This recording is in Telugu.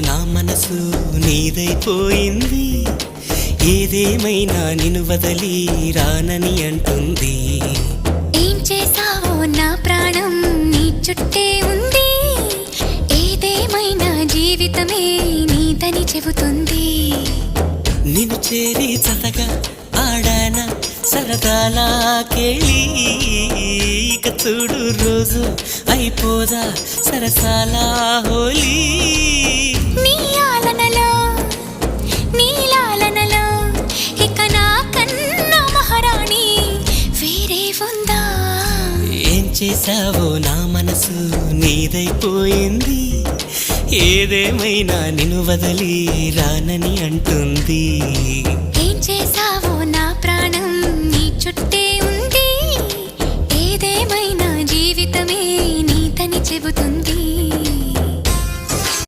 నా మనసు నీదైపోయింది, ఏదేమైనా నిన్ను వదలి రానని అంటుంది. ఏం చేసావో నా ప్రాణం నీ చుట్టే ఉంది, ఏదేమైనా జీవితమే నీదని చెబుతుంది. నిన్ను చేరి చతగా ఆడాన సరదాలా కేళి, ఇక చూడు రోజు అయిపోదా సరసాలా హోలీ. నీ ఆలనలో నీ లాలనలో ఇక నా కన్నా మహారాణి వేరే ఉందా? ఏం చేసావో నా మనసు నీదైపోయింది, ఏదేమైనా నిన్ను వదలి రానని అంటుంది. ఏం చేసావో నా ప్రాణం నీ చుట్టే ఉంది, ఏదేమైనా జీవితమే నీతని చెబుతుంది.